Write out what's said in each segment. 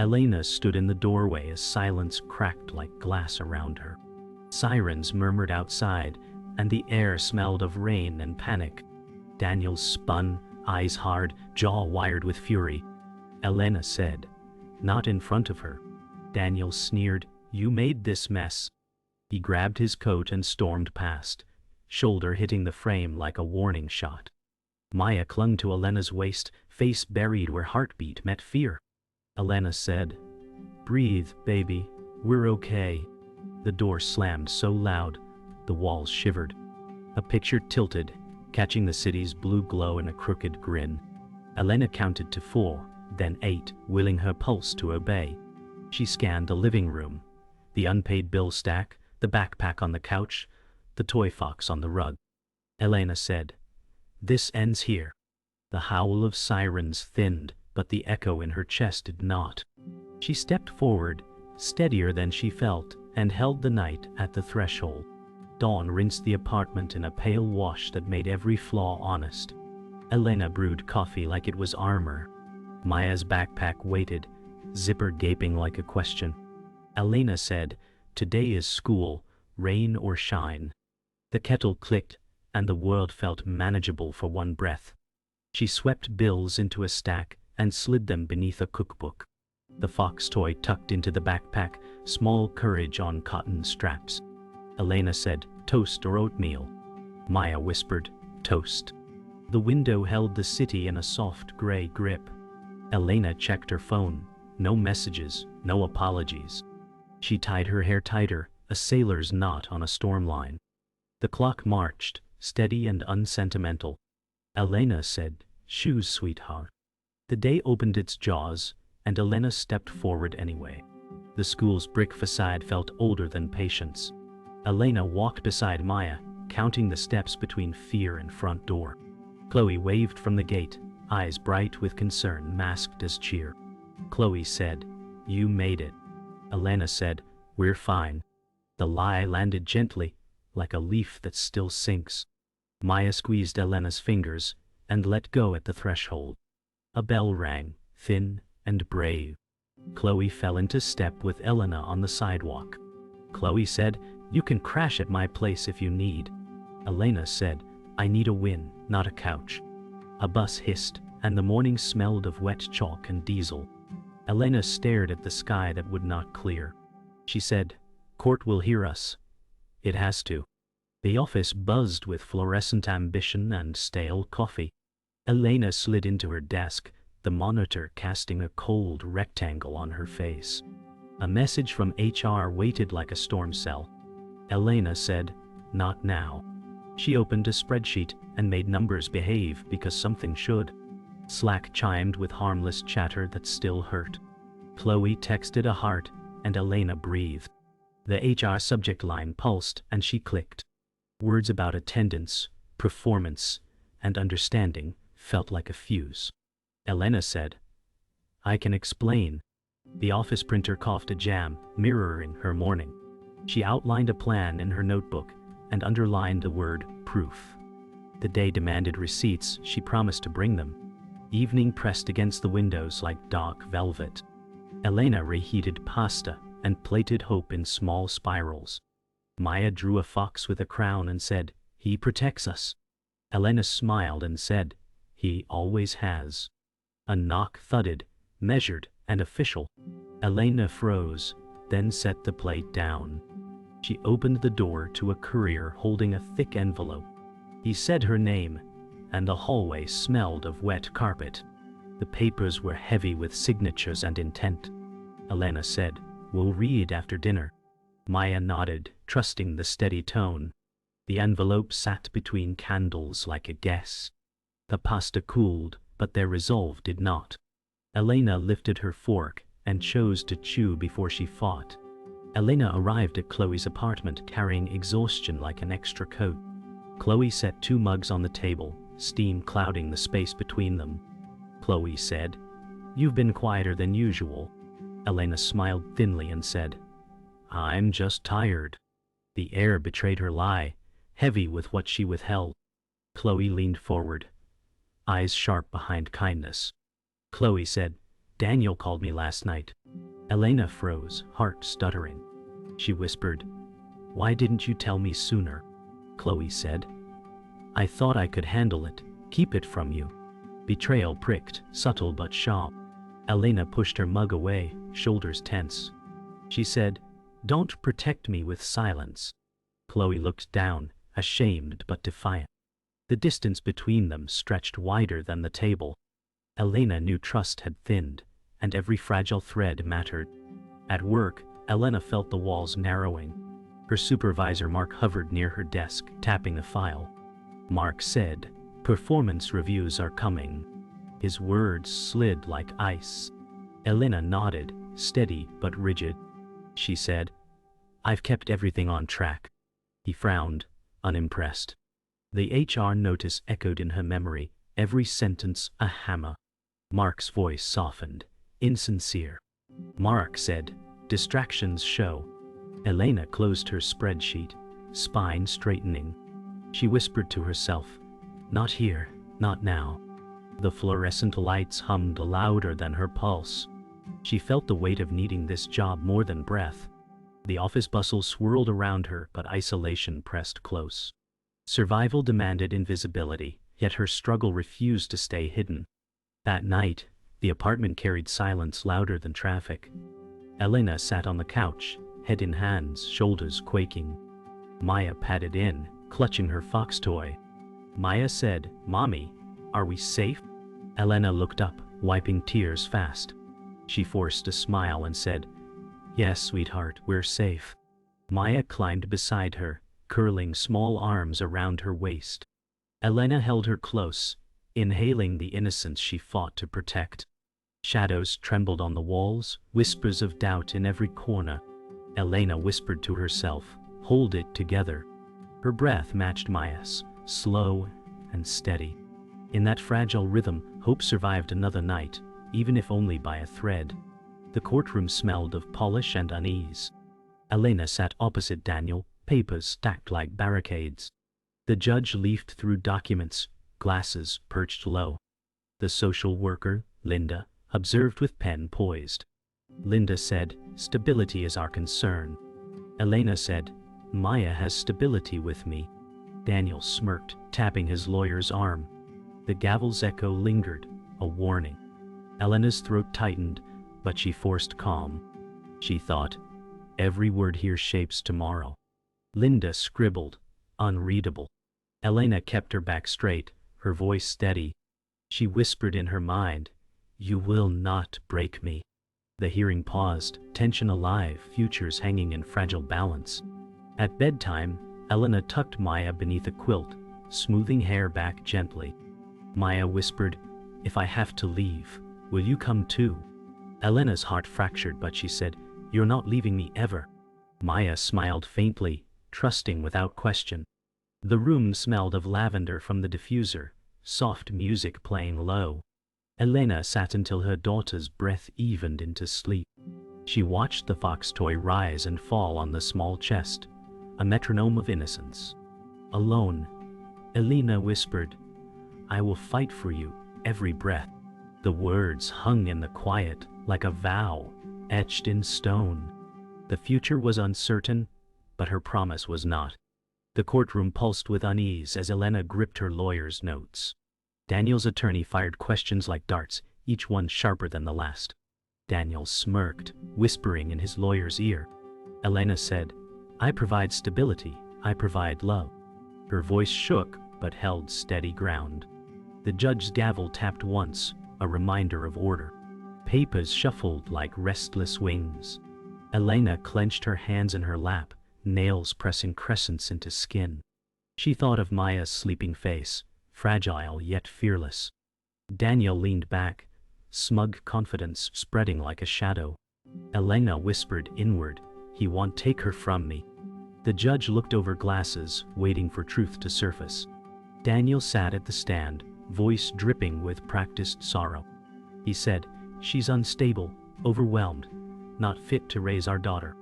Elena stood in the doorway as silence cracked like glass around her. Sirens murmured outside, and the air smelled of rain and panic. Daniel spun, eyes hard, jaw wired with fury. Elena said, "Not in front of her." Daniel sneered, "You made this mess." He grabbed his coat and stormed past, shoulder hitting the frame like a warning shot. Maya clung to Elena's waist, face buried where heartbeat met fear. Elena said, "Breathe, baby, we're okay." The door slammed so loud, the walls shivered. A picture tilted, catching the city's blue glow in a crooked grin. Elena counted to 4, then 8, willing her pulse to obey. She scanned the living room, the unpaid bill stack, the backpack on the couch, the toy fox on the rug. Elena said, "This ends here." The howl of sirens thinned, but the echo in her chest did not. She stepped forward, steadier than she felt, and held the night at the threshold. Dawn rinsed the apartment in a pale wash that made every flaw honest. Elena brewed coffee like it was armor. Maya's backpack waited, zipper gaping like a question. Elena said, "Today is school, rain or shine." The kettle clicked, and the world felt manageable for one breath. She swept bills into a stack and slid them beneath a cookbook. The fox toy tucked into the backpack, small courage on cotton straps. Elena said, "Toast or oatmeal?" Maya whispered, "Toast." The window held the city in a soft gray grip. Elena checked her phone. No messages, no apologies. She tied her hair tighter, a sailor's knot on a storm line. The clock marched, steady and unsentimental. Elena said, "Shoes, sweetheart." The day opened its jaws, and Elena stepped forward anyway. The school's brick facade felt older than patience. Elena walked beside Maya, counting the steps between fear and front door. Chloe waved from the gate, eyes bright with concern masked as cheer. Chloe said, "You made it." Elena said, "We're fine." The lie landed gently, like a leaf that still sinks. Maya squeezed Elena's fingers and let go at the threshold. A bell rang, thin and brave. Chloe fell into step with Elena on the sidewalk. Chloe said, "You can crash at my place if you need." Elena said, "I need a win, not a couch." A bus hissed, and the morning smelled of wet chalk and diesel. Elena stared at the sky that would not clear. She said, "Court will hear us." It has to. The office buzzed with fluorescent ambition and stale coffee. Elena slid into her desk, the monitor casting a cold rectangle on her face. A message from HR waited like a storm cell. Elena said, "Not now." She opened a spreadsheet and made numbers behave because something should. Slack chimed with harmless chatter that still hurt. Chloe texted a heart, and Elena breathed. The HR subject line pulsed, and she clicked. Words about attendance, performance, and understanding felt like a fuse. Elena said, "I can explain." The office printer coughed a jam, mirroring her morning. She outlined a plan in her notebook and underlined the word proof. The day demanded receipts. She promised to bring them. Evening pressed against the windows like dark velvet. Elena reheated pasta and plated hope in small spirals. Maya drew a fox with a crown and said, "He protects us." Elena smiled and said, "He always has." A knock thudded, measured and official. Elena froze, then set the plate down. She opened the door to a courier holding a thick envelope. He said her name, and the hallway smelled of wet carpet. The papers were heavy with signatures and intent. Elena said, "We'll read after dinner." Maya nodded, trusting the steady tone. The envelope sat between candles like a guess. The pasta cooled, but their resolve did not. Elena lifted her fork and chose to chew before she fought. Elena arrived at Chloe's apartment carrying exhaustion like an extra coat. Chloe set 2 mugs on the table, steam clouding the space between them. Chloe said, "You've been quieter than usual." Elena smiled thinly and said, "I'm just tired." The air betrayed her lie, heavy with what she withheld. Chloe leaned forward, eyes sharp behind kindness. Chloe said, "Daniel called me last night." Elena froze, heart stuttering. She whispered, "Why didn't you tell me sooner?" Chloe said, "I thought I could handle it, keep it from you." Betrayal pricked, subtle but sharp. Elena pushed her mug away, shoulders tense. She said, "Don't protect me with silence." Chloe looked down, ashamed but defiant. The distance between them stretched wider than the table. Elena knew trust had thinned, and every fragile thread mattered. At work, Elena felt the walls narrowing. Her supervisor Mark hovered near her desk, tapping a file. Mark said, "Performance reviews are coming." His words slid like ice. Elena nodded, steady but rigid. She said, "I've kept everything on track." He frowned, unimpressed. The HR notice echoed in her memory, every sentence a hammer. Mark's voice softened, insincere. Mark said, "Distractions show." Elena closed her spreadsheet, spine straightening. She whispered to herself, "Not here, not now." The fluorescent lights hummed louder than her pulse. She felt the weight of needing this job more than breath. The office bustle swirled around her, but isolation pressed close. Survival demanded invisibility, yet her struggle refused to stay hidden. That night, the apartment carried silence louder than traffic. Elena sat on the couch, head in hands, shoulders quaking. Maya padded in, clutching her fox toy. Maya said, "Mommy, are we safe?" Elena looked up, wiping tears fast. She forced a smile and said, "Yes, sweetheart, we're safe." Maya climbed beside her, curling small arms around her waist. Elena held her close, inhaling the innocence she fought to protect. Shadows trembled on the walls, whispers of doubt in every corner. Elena whispered to herself, "Hold it together." Her breath matched Maya's, slow and steady. In that fragile rhythm, hope survived another night, even if only by a thread. The courtroom smelled of polish and unease. Elena sat opposite Daniel, papers stacked like barricades. The judge leafed through documents, glasses perched low. The social worker, Linda, observed with pen poised. Linda said, "Stability is our concern." Elena said, "Maya has stability with me." Daniel smirked, tapping his lawyer's arm. The gavel's echo lingered, a warning. Elena's throat tightened, but she forced calm. She thought, "Every word here shapes tomorrow." Linda scribbled, unreadable. Elena kept her back straight, her voice steady. She whispered in her mind, "You will not break me." The hearing paused, tension alive, futures hanging in fragile balance. At bedtime, Elena tucked Maya beneath a quilt, smoothing hair back gently. Maya whispered, "If I have to leave, will you come too?" Elena's heart fractured, but she said, "You're not leaving me ever." Maya smiled faintly, trusting without question. The room smelled of lavender from the diffuser, soft music playing low. Elena sat until her daughter's breath evened into sleep. She watched the fox toy rise and fall on the small chest, a metronome of innocence. Alone, Elena whispered, "I will fight for you, every breath." The words hung in the quiet, like a vow, etched in stone. The future was uncertain, but her promise was not. The courtroom pulsed with unease as Elena gripped her lawyer's notes. Daniel's attorney fired questions like darts, each one sharper than the last. Daniel smirked, whispering in his lawyer's ear. Elena said, "I provide stability, I provide love." Her voice shook, but held steady ground. The judge's gavel tapped once, a reminder of order. Papers shuffled like restless wings. Elena clenched her hands in her lap, nails pressing crescents into skin. She thought of Maya's sleeping face, fragile yet fearless. Daniel leaned back, smug confidence spreading like a shadow. Elena whispered inward, "He won't take her from me." The judge looked over glasses, waiting for truth to surface. Daniel sat at the stand, voice dripping with practiced sorrow. He said, "She's unstable, overwhelmed, not fit to raise our daughter."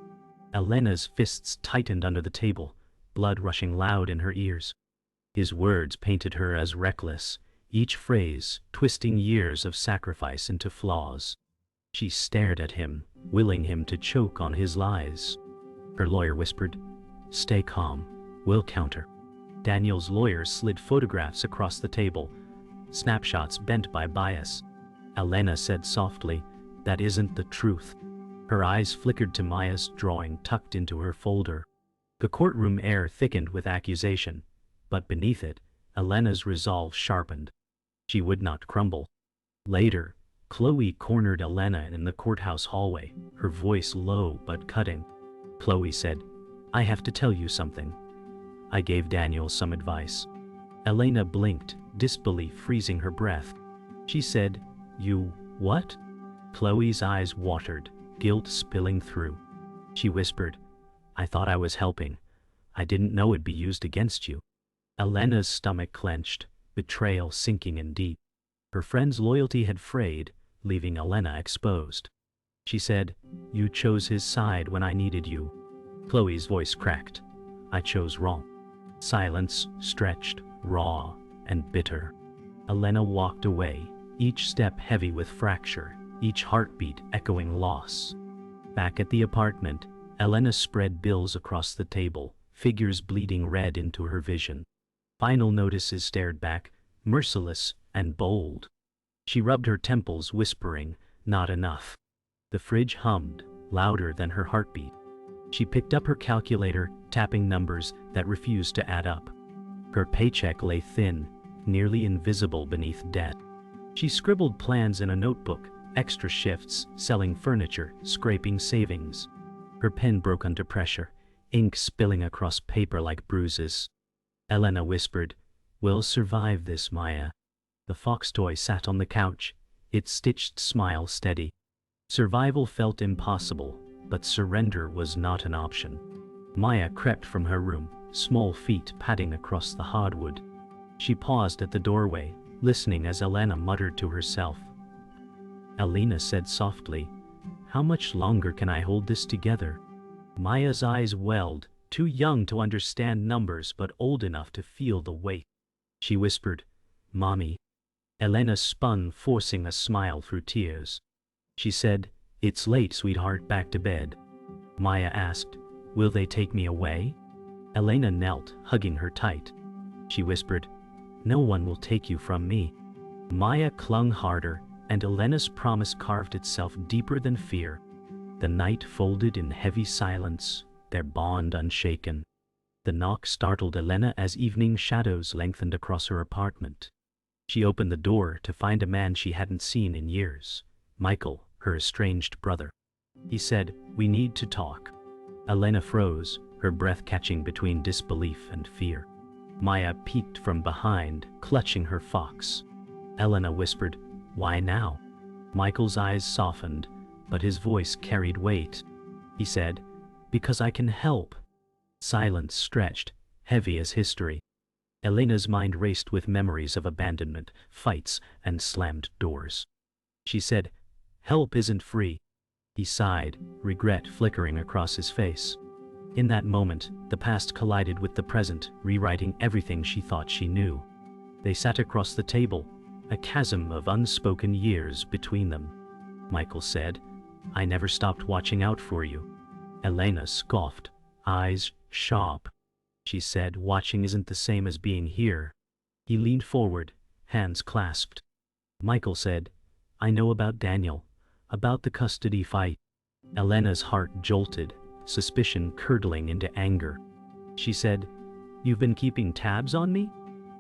Elena's fists tightened under the table, blood rushing loud in her ears. His words painted her as reckless, each phrase twisting years of sacrifice into flaws. She stared at him, willing him to choke on his lies. Her lawyer whispered, "Stay calm, we'll counter." Daniel's lawyer slid photographs across the table, snapshots bent by bias. Elena said softly, "That isn't the truth." Her eyes flickered to Maya's drawing tucked into her folder. The courtroom air thickened with accusation, but beneath it, Elena's resolve sharpened. She would not crumble. Later, Chloe cornered Elena in the courthouse hallway, her voice low but cutting. Chloe said, "I have to tell you something. I gave Daniel some advice." Elena blinked, disbelief freezing her breath. She said, "You, what?" Chloe's eyes watered, guilt spilling through. She whispered, "I thought I was helping. I didn't know it'd be used against you." Elena's stomach clenched, betrayal sinking in deep. Her friend's loyalty had frayed, leaving Elena exposed. She said, "You chose his side when I needed you." Chloe's voice cracked. "I chose wrong." Silence stretched, raw and bitter. Elena walked away, each step heavy with fracture, each heartbeat echoing loss. Back at the apartment, Elena spread bills across the table, figures bleeding red into her vision. Final notices stared back, merciless and bold. She rubbed her temples, whispering, "Not enough." The fridge hummed, louder than her heartbeat. She picked up her calculator, tapping numbers that refused to add up. Her paycheck lay thin, nearly invisible beneath debt. She scribbled plans in a notebook, extra shifts, selling furniture, scraping savings. Her pen broke under pressure, ink spilling across paper like bruises. Elena whispered, "We'll survive this, Maya." The fox toy sat on the couch, its stitched smile steady. Survival felt impossible, but surrender was not an option. Maya crept from her room, small feet padding across the hardwood. She paused at the doorway, listening as Elena muttered to herself. Elena said softly, "How much longer can I hold this together?" Maya's eyes welled, too young to understand numbers but old enough to feel the weight. She whispered, "Mommy." Elena spun, forcing a smile through tears. She said, "It's late, sweetheart, back to bed." Maya asked, "Will they take me away?" Elena knelt, hugging her tight. She whispered, "No one will take you from me." Maya clung harder, and Elena's promise carved itself deeper than fear. The night folded in heavy silence, their bond unshaken. The knock startled Elena as evening shadows lengthened across her apartment. She opened the door to find a man she hadn't seen in years, Michael, her estranged brother. He said, "We need to talk." Elena froze, her breath catching between disbelief and fear. Maya peeked from behind, clutching her fox. Elena whispered, "Why now?" Michael's eyes softened, but his voice carried weight. He said, "Because I can help." Silence stretched, heavy as history. Elena's mind raced with memories of abandonment, fights, and slammed doors. She said, "Help isn't free." He sighed, regret flickering across his face. In that moment, the past collided with the present, rewriting everything she thought she knew. They sat across the table, a chasm of unspoken years between them. Michael said, "I never stopped watching out for you." Elena scoffed, eyes sharp. She said, "Watching isn't the same as being here." He leaned forward, hands clasped. Michael said, "I know about Daniel, about the custody fight." Elena's heart jolted, suspicion curdling into anger. She said, "You've been keeping tabs on me?"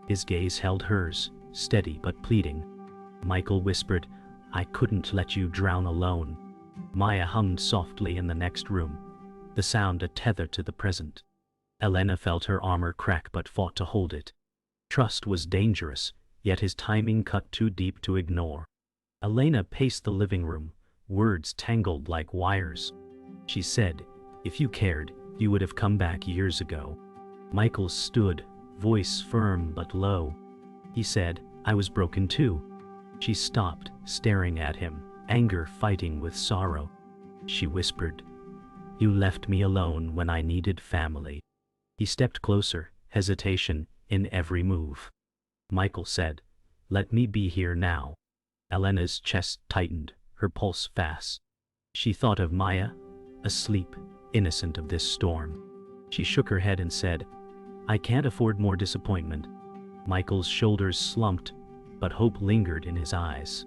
His gaze held hers, steady but pleading. Michael whispered, "I couldn't let you drown alone." Maya hummed softly in the next room, the sound a tether to the present. Elena felt her armor crack but fought to hold it. Trust was dangerous, yet his timing cut too deep to ignore. Elena paced the living room, words tangled like wires. She said, "If you cared, you would have come back years ago." Michael stood, voice firm but low. He said, "I was broken too." She stopped, staring at him, anger fighting with sorrow. She whispered, "You left me alone when I needed family." He stepped closer, hesitation in every move. Michael said, "Let me be here now." Elena's chest tightened, her pulse fast. She thought of Maya, asleep, innocent of this storm. She shook her head and said, "I can't afford more disappointment." Michael's shoulders slumped, but hope lingered in his eyes.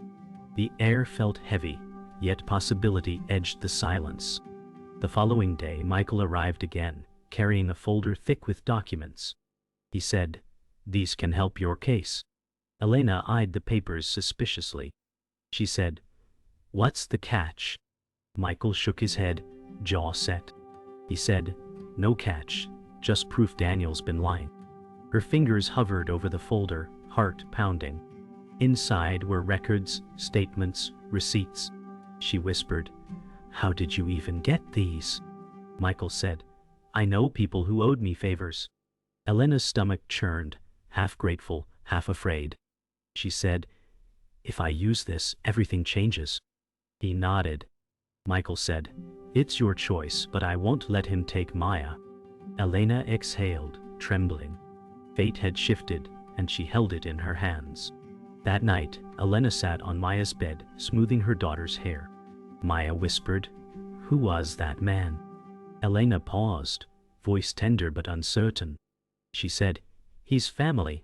The air felt heavy, yet possibility edged the silence. The following day, Michael arrived again, carrying a folder thick with documents. He said, "These can help your case." Elena eyed the papers suspiciously. She said, "What's the catch?" Michael shook his head, jaw set. He said, "No catch, just proof Daniel's been lying." Her fingers hovered over the folder, heart pounding. Inside were records, statements, receipts. She whispered, "How did you even get these?" Michael said, "I know people who owed me favors." Elena's stomach churned, half grateful, half afraid. She said, "If I use this, everything changes." He nodded. Michael said, "It's your choice, but I won't let him take Maya." Elena exhaled, trembling. Fate had shifted, and she held it in her hands. That night, Elena sat on Maya's bed, smoothing her daughter's hair. Maya whispered, "Who was that man?" Elena paused, voice tender but uncertain. She said, "He's family."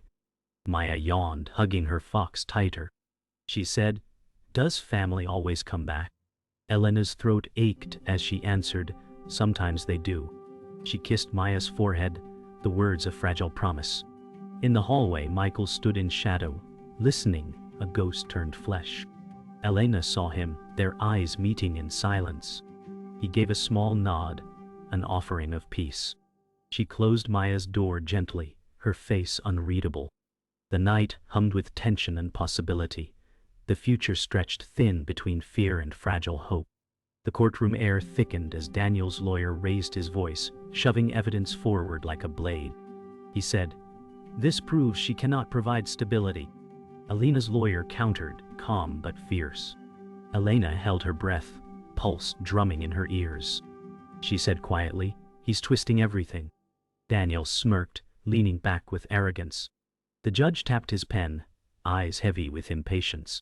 Maya yawned, hugging her fox tighter. She said, "Does family always come back?" Elena's throat ached as she answered, "Sometimes they do." She kissed Maya's forehead, the words a fragile promise. In the hallway, Michael stood in shadow, listening, a ghost turned flesh. Elena saw him, their eyes meeting in silence. He gave a small nod, an offering of peace. She closed Maya's door gently, her face unreadable. The night hummed with tension and possibility. The future stretched thin between fear and fragile hope. The courtroom air thickened as Daniel's lawyer raised his voice, shoving evidence forward like a blade. He said, "This proves she cannot provide stability." Elena's lawyer countered, calm but fierce. Elena held her breath, pulse drumming in her ears. She said quietly, "He's twisting everything." Daniel smirked, leaning back with arrogance. The judge tapped his pen, eyes heavy with impatience.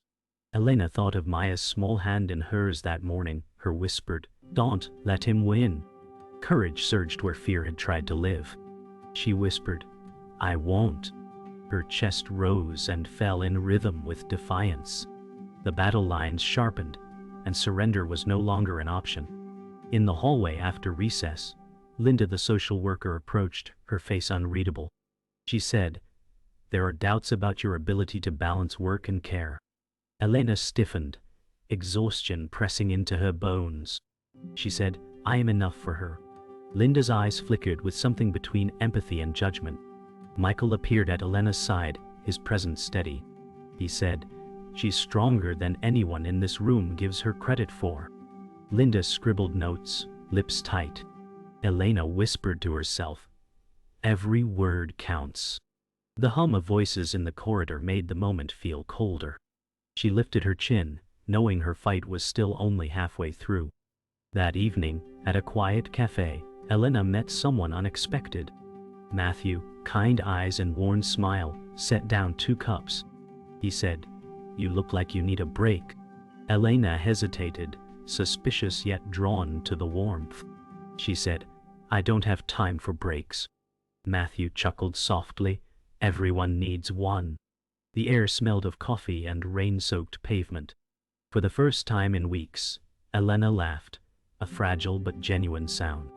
Elena thought of Maya's small hand in hers that morning, her whispered, "Don't let him win." Courage surged where fear had tried to live. She whispered, "I won't." Her chest rose and fell in rhythm with defiance. The battle lines sharpened, and surrender was no longer an option. In the hallway after recess, Linda the social worker approached, her face unreadable. She said, "There are doubts about your ability to balance work and care." Elena stiffened, exhaustion pressing into her bones. She said, "I am enough for her." Linda's eyes flickered with something between empathy and judgment. Michael appeared at Elena's side, his presence steady. He said, "She's stronger than anyone in this room gives her credit for." Linda scribbled notes, lips tight. Elena whispered to herself, "Every word counts." The hum of voices in the corridor made the moment feel colder. She lifted her chin, knowing her fight was still only halfway through. That evening, at a quiet cafe, Elena met someone unexpected. Matthew, kind eyes and worn smile, set down 2 cups. He said, "You look like you need a break." Elena hesitated, suspicious yet drawn to the warmth. She said, "I don't have time for breaks." Matthew chuckled softly, "Everyone needs one." The air smelled of coffee and rain-soaked pavement. For the first time in weeks, Elena laughed, a fragile but genuine sound.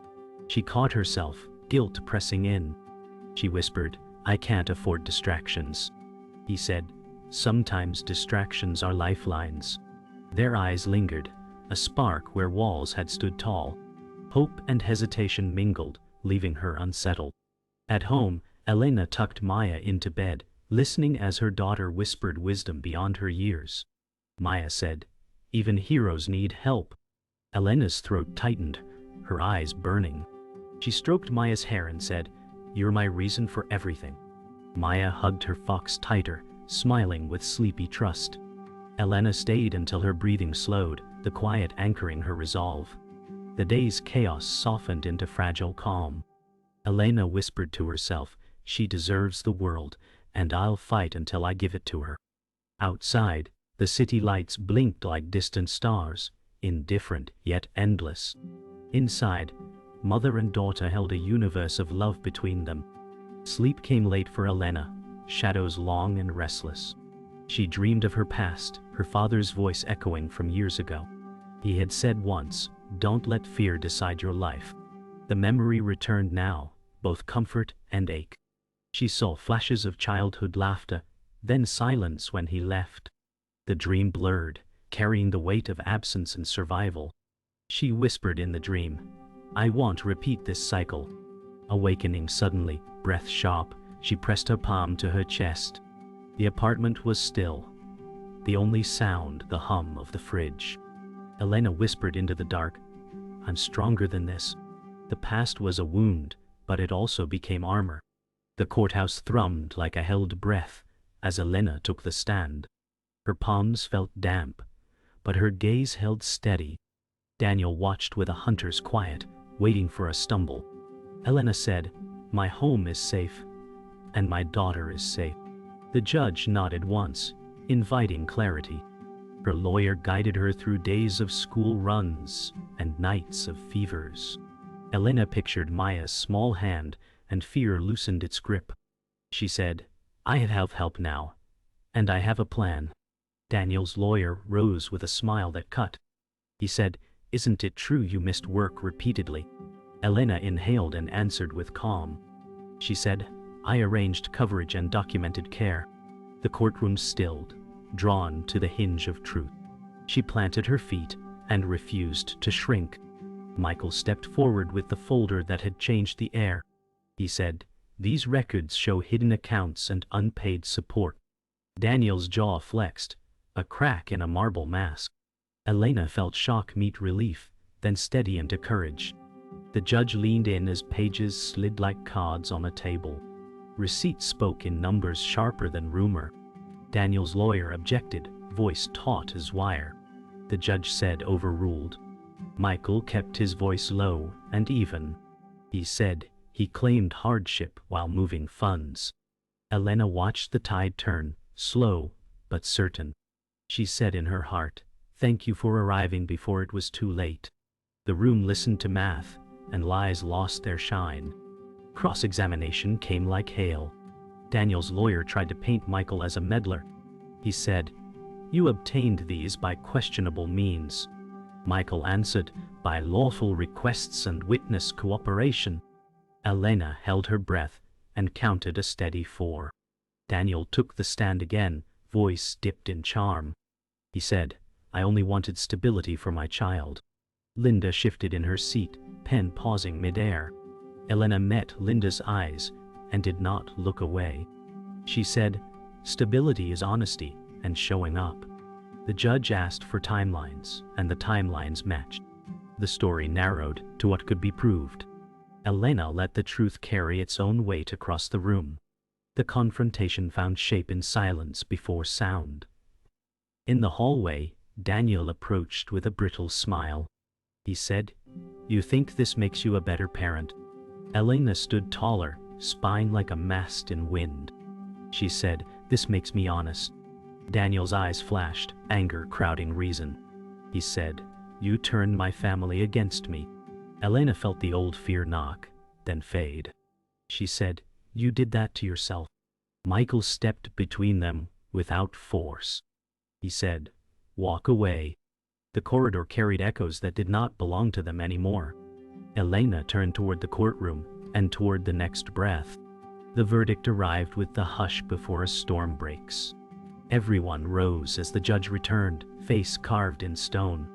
She caught herself, guilt pressing in. She whispered, "I can't afford distractions." He said, "Sometimes distractions are lifelines." Their eyes lingered, a spark where walls had stood tall. Hope and hesitation mingled, leaving her unsettled. At home, Elena tucked Maya into bed, listening as her daughter whispered wisdom beyond her years. Maya said, "Even heroes need help." Elena's throat tightened, her eyes burning. She stroked Maya's hair and said, "You're my reason for everything." Maya hugged her fox tighter, smiling with sleepy trust. Elena stayed until her breathing slowed, the quiet anchoring her resolve. The day's chaos softened into fragile calm. Elena whispered to herself, "She deserves the world, and I'll fight until I give it to her." Outside, the city lights blinked like distant stars, indifferent yet endless. Inside, mother and daughter held a universe of love between them. Sleep came late for Elena, shadows long and restless. She dreamed of her past, her father's voice echoing from years ago. He had said once, "Don't let fear decide your life." The memory returned now, both comfort and ache. She saw flashes of childhood laughter, then silence when he left. The dream blurred, carrying the weight of absence and survival. She whispered in the dream, "I won't repeat this cycle." Awakening suddenly, breath sharp, she pressed her palm to her chest. The apartment was still. The only sound, the hum of the fridge. Elena whispered into the dark, "I'm stronger than this." The past was a wound, but it also became armor. The courthouse thrummed like a held breath as Elena took the stand. Her palms felt damp, but her gaze held steady. Daniel watched with a hunter's quiet, waiting for a stumble. Elena said, "My home is safe, and my daughter is safe." The judge nodded once, inviting clarity. Her lawyer guided her through days of school runs and nights of fevers. Elena pictured Maya's small hand, and fear loosened its grip. She said, "I have help now, and I have a plan." Daniel's lawyer rose with a smile that cut. He said, "Isn't it true you missed work repeatedly?" Elena inhaled and answered with calm. She said, "I arranged coverage and documented care." The courtroom stilled, drawn to the hinge of truth. She planted her feet and refused to shrink. Michael stepped forward with the folder that had changed the air. He said, "These records show hidden accounts and unpaid support." Daniel's jaw flexed, a crack in a marble mask. Elena felt shock meet relief, then steady into courage. The judge leaned in as pages slid like cards on a table. Receipts spoke in numbers sharper than rumor. Daniel's lawyer objected, voice taut as wire. The judge said, overruled. Michael kept his voice low and even. He said he claimed hardship while moving funds. Elena watched the tide turn, slow but certain. She said in her heart, "Thank you for arriving before it was too late." The room listened to math, and lies lost their shine. Cross-examination came like hail. Daniel's lawyer tried to paint Michael as a meddler. He said, "You obtained these by questionable means." Michael answered, "By lawful requests and witness cooperation." Elena held her breath and counted a steady 4. Daniel took the stand again, voice dipped in charm. He said, "I only wanted stability for my child." Linda shifted in her seat, pen pausing midair. Elena met Linda's eyes and did not look away. She said, "Stability is honesty and showing up." The judge asked for timelines, and the timelines matched. The story narrowed to what could be proved. Elena let the truth carry its own weight across the room. The confrontation found shape in silence before sound. In the hallway, Daniel approached with a brittle smile. He said, "You think this makes you a better parent?" Elena stood taller, spine like a mast in wind. She said, "This makes me honest." Daniel's eyes flashed, anger crowding reason. He said, "You turned my family against me." Elena felt the old fear knock, then fade. She said, "You did that to yourself." Michael stepped between them without force. He said, "Walk away." The corridor carried echoes that did not belong to them anymore. Elena turned toward the courtroom and toward the next breath. The verdict arrived with the hush before a storm breaks. Everyone rose as the judge returned, face carved in stone.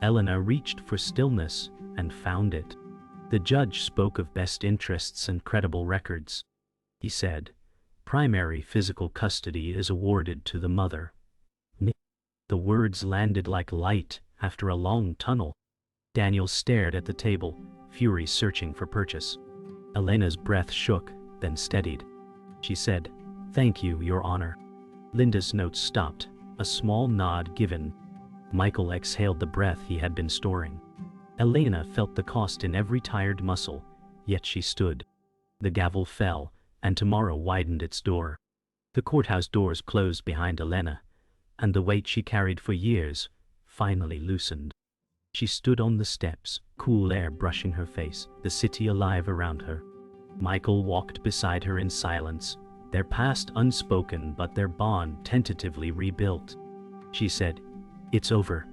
Elena reached for stillness and found it. The judge spoke of best interests and credible records. He said, "Primary physical custody is awarded to the mother." The words landed like light after a long tunnel. Daniel stared at the table, fury searching for purchase. Elena's breath shook, then steadied. She said, "Thank you, Your Honor." Linda's notes stopped, a small nod given. Michael exhaled the breath he had been storing. Elena felt the cost in every tired muscle, yet she stood. The gavel fell, and tomorrow widened its door. The courthouse doors closed behind Elena, and the weight she carried for years finally loosened. She stood on the steps, cool air brushing her face, the city alive around her. Michael walked beside her in silence, their past unspoken but their bond tentatively rebuilt. She said, "It's over,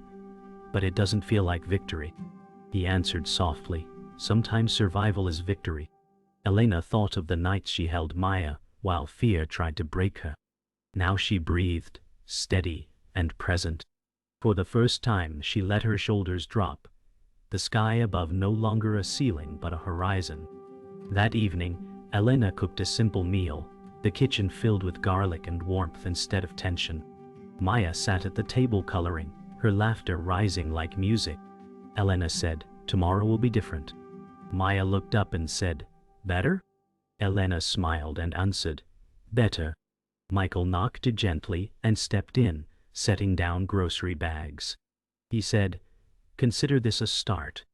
but it doesn't feel like victory." He answered softly, "Sometimes survival is victory." Elena thought of the nights she held Maya while fear tried to break her. Now she breathed, steady and present. For the first time she let her shoulders drop, the sky above no longer a ceiling but a horizon. That evening, Elena cooked a simple meal, the kitchen filled with garlic and warmth instead of tension. Maya sat at the table coloring, her laughter rising like music. Elena said, "Tomorrow will be different." Maya looked up and said, "Better?" Elena smiled and answered, "Better." Michael knocked gently and stepped in, setting down grocery bags. He said, "Consider this a start."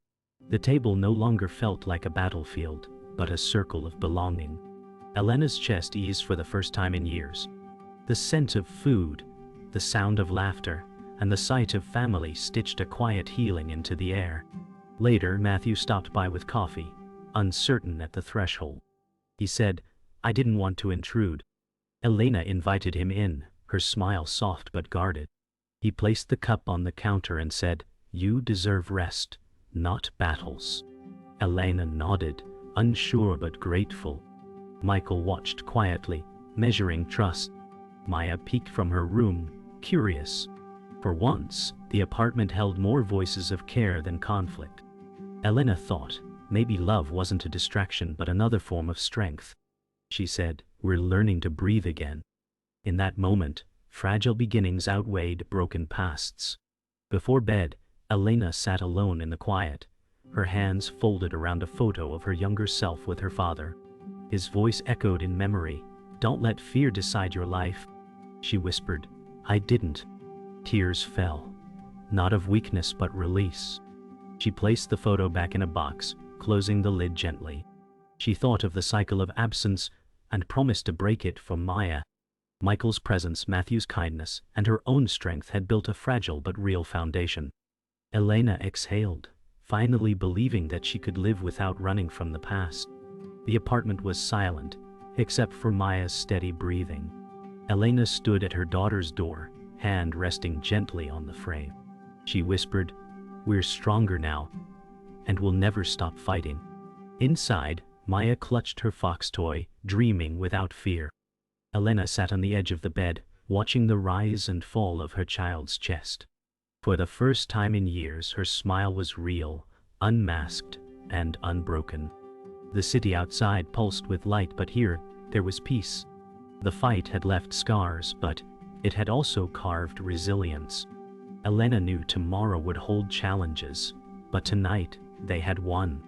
The table no longer felt like a battlefield, but a circle of belonging. Elena's chest eased for the first time in years. The scent of food, the sound of laughter, and the sight of family stitched a quiet healing into the air. Later, Matthew stopped by with coffee, uncertain at the threshold. He said, "I didn't want to intrude." Elena invited him in, her smile soft but guarded. He placed the cup on the counter and said, "You deserve rest, not battles." Elena nodded, unsure but grateful. Michael watched quietly, measuring trust. Maya peeked from her room, curious. For once, the apartment held more voices of care than conflict. Elena thought, maybe love wasn't a distraction but another form of strength. She said, "We're learning to breathe again." In that moment, fragile beginnings outweighed broken pasts. Before bed, Elena sat alone in the quiet, her hands folded around a photo of her younger self with her father. His voice echoed in memory, "Don't let fear decide your life." She whispered, "I didn't." Tears fell, not of weakness but release. She placed the photo back in a box, closing the lid gently. She thought of the cycle of absence and promised to break it for Maya. Michael's presence, Matthew's kindness, and her own strength had built a fragile but real foundation. Elena exhaled, finally believing that she could live without running from the past. The apartment was silent, except for Maya's steady breathing. Elena stood at her daughter's door, hand resting gently on the frame. She whispered, "We're stronger now, and we'll never stop fighting." Inside, Maya clutched her fox toy, dreaming without fear. Elena sat on the edge of the bed, watching the rise and fall of her child's chest. For the first time in years, her smile was real, unmasked, and unbroken. The city outside pulsed with light, but here, there was peace. The fight had left scars, but it had also carved resilience. Elena knew tomorrow would hold challenges, but tonight, they had won.